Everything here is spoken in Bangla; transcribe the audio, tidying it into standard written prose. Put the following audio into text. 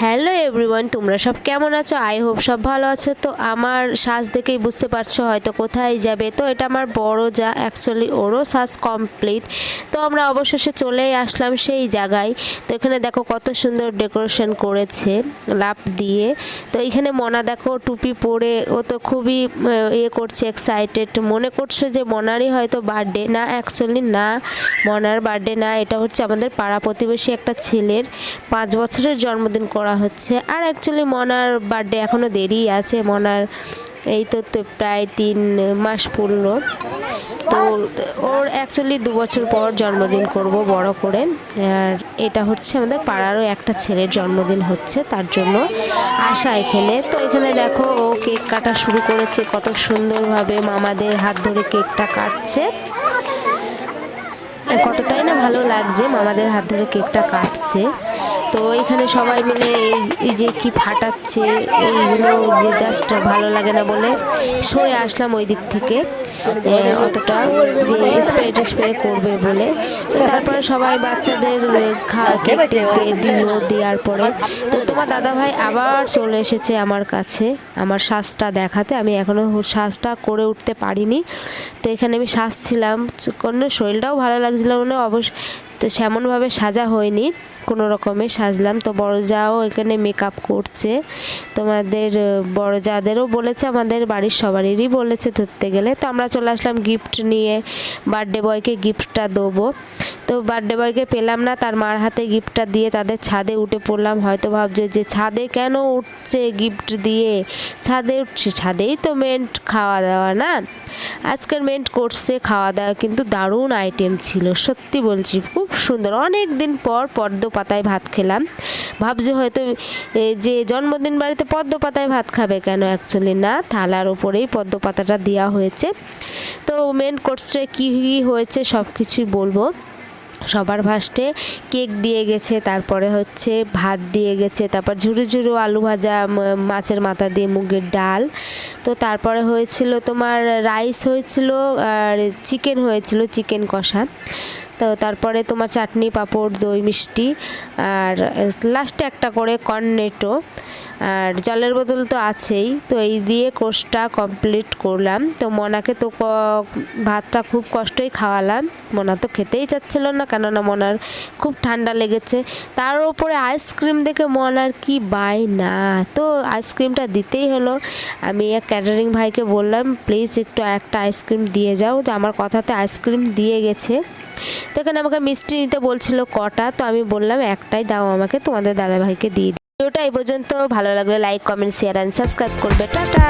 হ্যালো এভরিওয়ান, তোমরা সব কেমন আছো? আই হোপ সব ভালো আছো। তো আমার সাজ দেখেই বুঝতে পারছো হয়তো কোথায় যাবে। তো এটা আমার বড় যা, অ্যাকচুয়ালি ওরও সাজ কমপ্লিট। তো আমরা অবশেষে চলেই আসলাম সেই জায়গায়। তো এখানে দেখো কত সুন্দর ডেকোরেশন করেছে লাভ দিয়ে। তো এখানে মনা দেখো টুপি পরে, ও তো খুবই করছে, এক্সাইটেড, মনে করছে যে মনারই হয়তো বার্থডে। না, অ্যাকচুয়ালি না, মনার বার্থডে না, এটা হচ্ছে আমাদের পাড়া প্রতিবেশী একটা ছেলের 5 বছরের জন্মদিন করা হচ্ছে। আর অ্যাকচুয়ালি মনার বার্থডে এখনও দেরি আছে। মনার এই তো প্রায় 3 মাস পূর্ণ। তো ওর অ্যাকচুয়ালি 2 বছর পর জন্মদিন করব বড় করে। আর এটা হচ্ছে আমাদের পাড়ারও একটা ছেলের জন্মদিন হচ্ছে, তার জন্য আসা এখানে। তো এখানে দেখো ও কেক কাটা শুরু করেছে, কত সুন্দরভাবে মামাদের হাত ধরে কেকটা কাটছে। কতটাই না ভালো লাগছে, মামাদের হাত ধরে কেকটা কাটছে। তো এখানে সবাই মিলে এই যে কি ফাটাচ্ছে, এইগুলো যে জাস্ট ভালো লাগে না বলে সরে আসলাম ওই দিক থেকে, অতটা যে স্প্রে করবে বলে। তো তারপরে সবাই বাচ্চাদের কেক দিল, দেওয়ার পরে তো তোমার দাদাভাই আবার চলে এসেছে আমার কাছে আমার সাজটা দেখাতে। আমি এখনও সাজটা করে উঠতে পারিনি। তো এখানে আমি সাজছিলাম, কোনো শরীরটাও ভালো লাগছিল না অবশ্য, তো সেমনভাবে সাজা হয়নি, কোনো রকমে সাজলাম। তো বড় যাও এখানে মেকআপ করছে। তোমাদের বড় যাদেরও বলেছে, আমাদের বাড়ির সবারই বলেছে ধরতে গেলে। তো আমরা চলে আসলাম গিফট নিয়ে, বার্থডে বয়কে গিফটটা দেবো। তো বার্থডে বয়কে পেলাম না, তার মার হাতে গিফটটা দিয়ে তাদের ছাদে উঠে পড়লাম। হয়তো ভাবছো যে ছাদে কেন উঠছে গিফট দিয়ে, ছাদে উঠছে, ছাদেই তো মেন্ট খাওয়া দাওয়া না। আজকের মেন্ট করছে খাওয়া দাওয়া, কিন্তু দারুণ আইটেম ছিল, সত্যি বলছি খুব সুন্দর। অনেক দিন পর পদ্ম পাতায় ভাত খেলাম। ভাবছো হয়তো যে জন্মদিন বাড়িতে পদ্ম পাতায় ভাত খাবে কেন, অ্যাকচুয়ালি না, থালার ওপরেই পদ্ম পাতাটা দেওয়া হয়েছে। তো মেন কোর্সে কী হয়েছে সব কিছুই বলবো। সবার ফার্স্টে কেক দিয়ে গেছে, তারপরে হচ্ছে ভাত দিয়ে গেছে, তারপর ঝুরু ঝুরু আলু ভাজা, মাছের মাথা দিয়ে মুগের ডাল। তো তারপরে হয়েছিল তোমার রাইস হয়েছিল, আর চিকেন হয়েছিল, চিকেন কষা। তো তারপরে তোমার চাটনি, পাঁপড়, দই, মিষ্টি, আর লাস্টে একটা করে কর্নেটো, আর জলের বোতল তো আছেই। তো এই দিয়ে কোর্সটা কমপ্লিট করলাম। তো মনাকে তো ভাতটা খুব কষ্টই খাওয়ালাম, মনা তো খেতেই চাচ্ছিল না, কেননা মনার খুব ঠান্ডা লেগেছে। তার উপরে আইসক্রিম দেখে মনার কি বাই না, তো আইসক্রিমটা দিতেই হলো। আমি এক ক্যাটারিং ভাইকে বললাম প্লিজ একটু একটা আইসক্রিম দিয়ে যাও, তো আমার কথাতে আইসক্রিম দিয়ে গেছে। তো এখানে আমাকে মিষ্টি নিতে বলছিল কটা, তো আমি বললাম একটাই দাও আমাকে, তোমাদের দাদাভাইকে দিয়ে দিই। ভিডিওটা এই পর্যন্ত, ভালো লাগলে like, comment, share and subscribe করবে। টাটা।